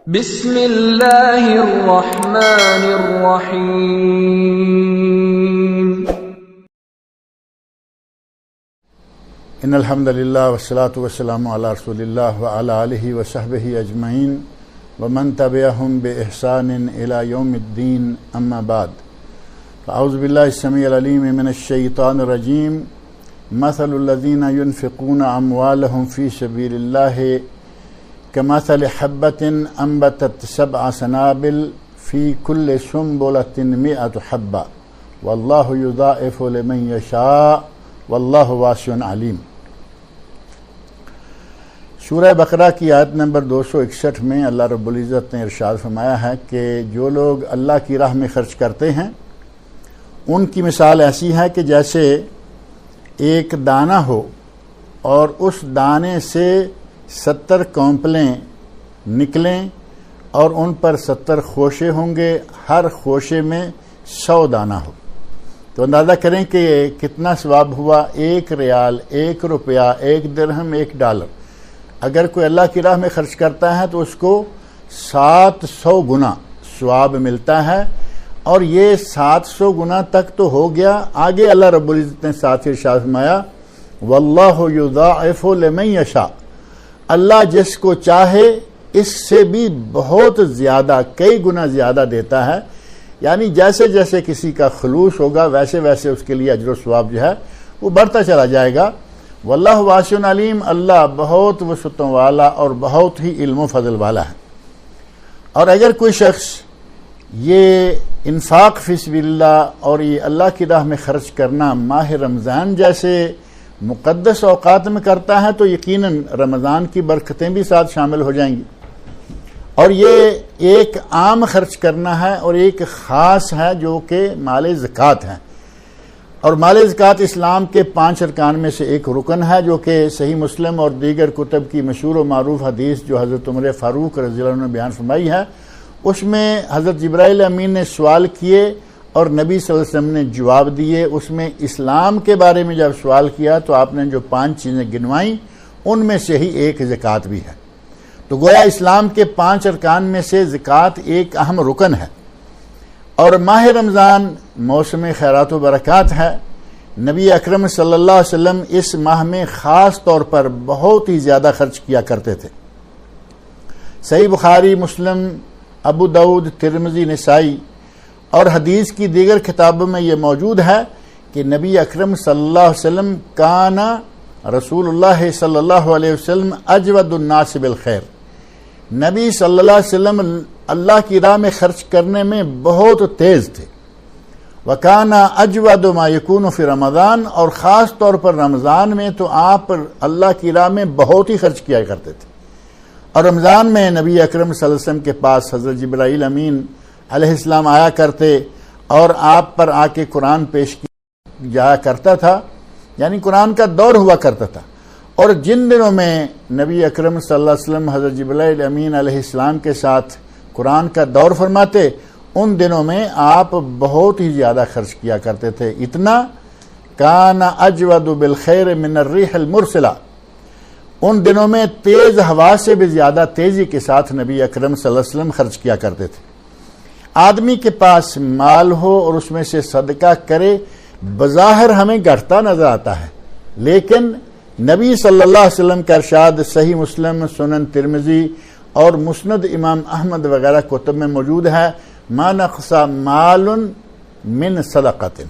بسم اللہ الرحمن الرحیم۔ ان الحمد للہ والصلاة والسلام علی رسول اللہ وعلی آلہ وصحبہ اجمعین ومن تبعہم بإحسان الی یوم الدین، اما بعد فاعوذ باللہ السمیع العلیم من الشیطان الرجیم۔ مثل الذین ينفقون اموالهم فی سبیل اللہ كمثل حبة أنبتت 7 سنابل في كل سنبلة 100 حبة والله يضاعف لمن يشاء والله واسع علیم۔ سورہ بقرہ کی آیت نمبر 261 میں اللہ رب العزت نے ارشاد فرمایا ہے کہ جو لوگ اللہ کی راہ میں خرچ کرتے ہیں ان کی مثال ایسی ہے کہ جیسے ایک دانہ ہو اور اس دانے سے 70 کونپلیں نکلیں اور ان پر 70 خوشے ہوں گے، ہر خوشے میں 100 دانہ ہو، تو اندازہ کریں کہ کتنا ثواب ہوا۔ 1 ریال، 1 روپیہ، 1 درہم، 1 ڈالر اگر کوئی اللہ کی راہ میں خرچ کرتا ہے تو اس کو 700 گنا ثواب ملتا ہے، اور یہ 700 گنا تک تو ہو گیا۔ آگے اللہ رب العزت نے ساتھ ارشاد فرمایا واللہ یضاعف لمن یشاء، اللہ جس کو چاہے اس سے بھی بہت زیادہ، کئی گنا زیادہ دیتا ہے، یعنی جیسے جیسے کسی کا خلوص ہوگا ویسے ویسے اس کے لیے اجر و ثواب جو ہے وہ بڑھتا چلا جائے گا۔ واللہ واسع علیم، اللہ بہت وسعتوں والا اور بہت ہی علم و فضل والا ہے۔ اور اگر کوئی شخص یہ انفاق فی سبیل اللہ اور یہ اللہ کی راہ میں خرچ کرنا ماہ رمضان جیسے مقدس اوقات میں کرتا ہے تو یقیناً رمضان کی برکتیں بھی ساتھ شامل ہو جائیں گی۔ اور یہ ایک عام خرچ کرنا ہے اور ایک خاص ہے جو کہ مال زکوٰۃ ہے، اور مال زکوٰۃ اسلام کے 5 ارکان میں سے ایک رکن ہے، جو کہ صحیح مسلم اور دیگر کتب کی مشہور و معروف حدیث جو حضرت عمر فاروق رضی اللہ عنہ نے بیان فرمائی ہے، اس میں حضرت جبرائیل امین نے سوال کیے اور نبی صلی اللہ علیہ وسلم نے جواب دیے۔ اس میں اسلام کے بارے میں جب سوال کیا تو آپ نے جو 5 چیزیں گنوائیں ان میں سے ہی ایک زکوٰۃ بھی ہے، تو گویا اسلام کے 5 ارکان میں سے زکوٰۃ ایک اہم رکن ہے۔ اور ماہ رمضان موسم خیرات و برکات ہے، نبی اکرم صلی اللہ علیہ وسلم اس ماہ میں خاص طور پر بہت ہی زیادہ خرچ کیا کرتے تھے۔ صحیح بخاری، مسلم، ابو داؤد، ترمذی، نسائی اور حدیث کی دیگر کتابوں میں یہ موجود ہے کہ نبی اکرم صلی اللہ علیہ وسلم کان رسول اللہ صلی اللہ علیہ وسلم اجود الناس بالخیر، نبی صلی اللہ علیہ وسلم اللہ کی راہ میں خرچ کرنے میں بہت تیز تھے۔ وکان اجود ما یکون فی رمضان، اور خاص طور پر رمضان میں تو آپ اللہ کی راہ میں بہت ہی خرچ کیا کرتے تھے۔ اور رمضان میں نبی اکرم صلی اللہ علیہ وسلم کے پاس حضرت جبرائیل امین علیہ السلام آیا کرتے اور آپ پر آ کے قرآن پیش کیا جایا کرتا تھا، یعنی قرآن کا دور ہوا کرتا تھا۔ اور جن دنوں میں نبی اکرم صلی اللہ علیہ وسلم حضرت جبرائیل امین علیہ السلام کے ساتھ قرآن کا دور فرماتے ان دنوں میں آپ بہت ہی زیادہ خرچ کیا کرتے تھے، اتنا کان اجود بالخیر من الریح المرسلہ، ان دنوں میں تیز ہوا سے بھی زیادہ تیزی کے ساتھ نبی اکرم صلی اللہ علیہ وسلم خرچ کیا کرتے تھے۔ آدمی کے پاس مال ہو اور اس میں سے صدقہ کرے، بظاہر ہمیں گھٹتا نظر آتا ہے، لیکن نبی صلی اللہ علیہ وسلم کا ارشاد صحیح مسلم، سنن ترمذی اور مسند امام احمد وغیرہ کتب میں موجود ہے، ما نقص مال من صدقۃ،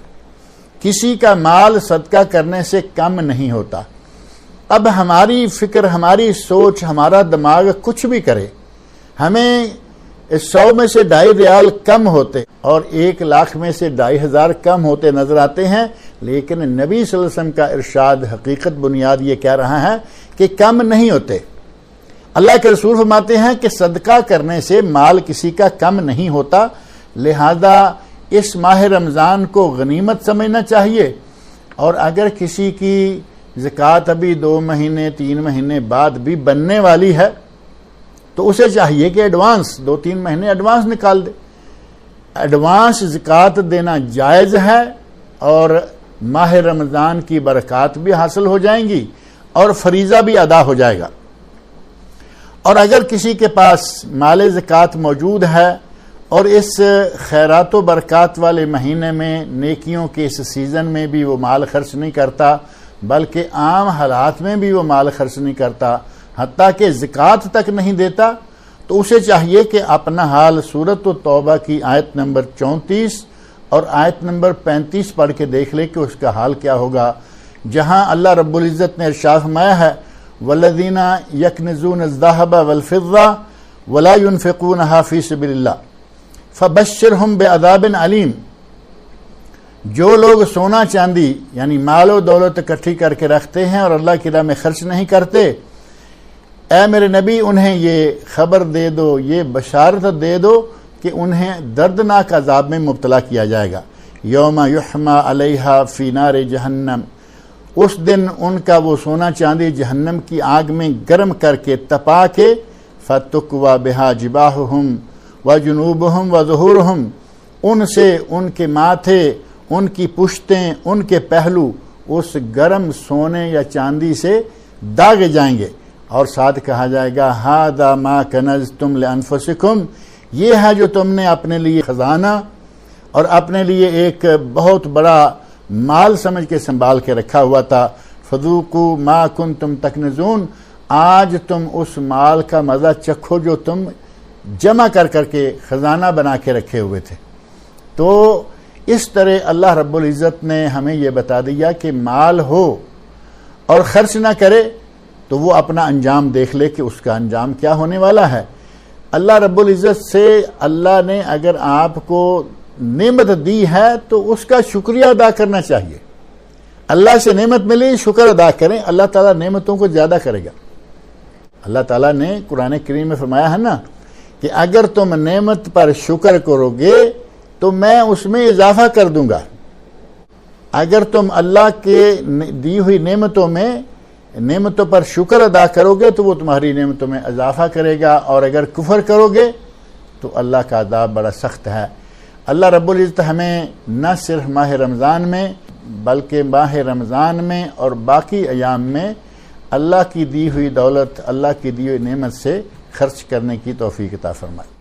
کسی کا مال صدقہ کرنے سے کم نہیں ہوتا۔ اب ہماری فکر، ہماری سوچ، ہمارا دماغ کچھ بھی کرے، ہمیں 100 میں سے 2.5 ریال کم ہوتے اور 1 لاکھ میں سے 2,500 کم ہوتے نظر آتے ہیں، لیکن نبی صلی اللہ علیہ وسلم کا ارشاد حقیقت بنیاد یہ کہہ رہا ہے کہ کم نہیں ہوتے۔ اللہ کے رسول فرماتے ہیں کہ صدقہ کرنے سے مال کسی کا کم نہیں ہوتا، لہذا اس ماہ رمضان کو غنیمت سمجھنا چاہیے، اور اگر کسی کی زکوٰۃ ابھی 2 مہینے 3 مہینے بعد بھی بننے والی ہے تو اسے چاہیے کہ ایڈوانس 2-3 مہینے ایڈوانس نکال دے۔ ایڈوانس زکوٰۃ دینا جائز ہے، اور ماہ رمضان کی برکات بھی حاصل ہو جائیں گی اور فریضہ بھی ادا ہو جائے گا۔ اور اگر کسی کے پاس مال زکوٰۃ موجود ہے اور اس خیرات و برکات والے مہینے میں نیکیوں کے اس سیزن میں بھی وہ مال خرچ نہیں کرتا، بلکہ عام حالات میں بھی وہ مال خرچ نہیں کرتا، حتیٰ کہ زکوٰۃ تک نہیں دیتا، تو اسے چاہیے کہ اپنا حال سورۃ التوبہ کی آیت نمبر 34 اور آیت نمبر 35 پڑھ کے دیکھ لے کہ اس کا حال کیا ہوگا، جہاں اللہ رب العزت نے ارشاد فرمایا ہے وَالَّذِينَ يَكْنِزُونَ الذَّهَبَ وَالْفِضَّةَ وَلَا يُنْفِقُونَهَا فِي سَبِيلِ اللَّهِ فَبَشِّرْهُمْ بِعَذَابٍ عَلِيمٍ۔ جو لوگ سونا چاندی یعنی مال و دولت اکٹھی کر کے رکھتے ہیں اور اللہ کی راہ میں خرچ نہیں کرتے، اے میرے نبی انہیں یہ خبر دے دو، یہ بشارت دے دو کہ انہیں دردناک عذاب میں مبتلا کیا جائے گا۔ یوم یحما علیہا فی نار جہنم، اس دن ان کا وہ سونا چاندی جہنم کی آگ میں گرم کر کے تپا کے فتکوا بہا جباہہم وجنوبہم وظہورہم، ان سے ان کے ماتھے، ان کی پشتیں، ان کے پہلو اس گرم سونے یا چاندی سے داغے جائیں گے، اور ساتھ کہا جائے گا ھذا ما کنزتم لانفسکم، یہ ہے جو تم نے اپنے لیے خزانہ اور اپنے لیے ایک بہت بڑا مال سمجھ کے سنبھال کے رکھا ہوا تھا، فذوقوا ما کنتم تکنزون، آج تم اس مال کا مزہ چکھو جو تم جمع کر کر کے خزانہ بنا کے رکھے ہوئے تھے۔ تو اس طرح اللہ رب العزت نے ہمیں یہ بتا دیا کہ مال ہو اور خرچ نہ کرے تو وہ اپنا انجام دیکھ لے کہ اس کا انجام کیا ہونے والا ہے۔ اللہ رب العزت سے اللہ نے اگر آپ کو نعمت دی ہے تو اس کا شکریہ ادا کرنا چاہیے۔ اللہ سے نعمت ملی، شکر ادا کریں، اللہ تعالیٰ نعمتوں کو زیادہ کرے گا۔ اللہ تعالیٰ نے قرآن کریم میں فرمایا ہے نا کہ اگر تم نعمت پر شکر کرو گے تو میں اس میں اضافہ کر دوں گا۔ اگر تم اللہ کے دی ہوئی نعمتوں پر شکر ادا کرو گے تو وہ تمہاری نعمتوں میں اضافہ کرے گا، اور اگر کفر کرو گے تو اللہ کا عذاب بڑا سخت ہے۔ اللہ رب العزت ہمیں نہ صرف ماہ رمضان میں بلکہ ماہ رمضان میں اور باقی ایام میں اللہ کی دی ہوئی دولت، اللہ کی دی ہوئی نعمت سے خرچ کرنے کی توفیق عطا فرمائے۔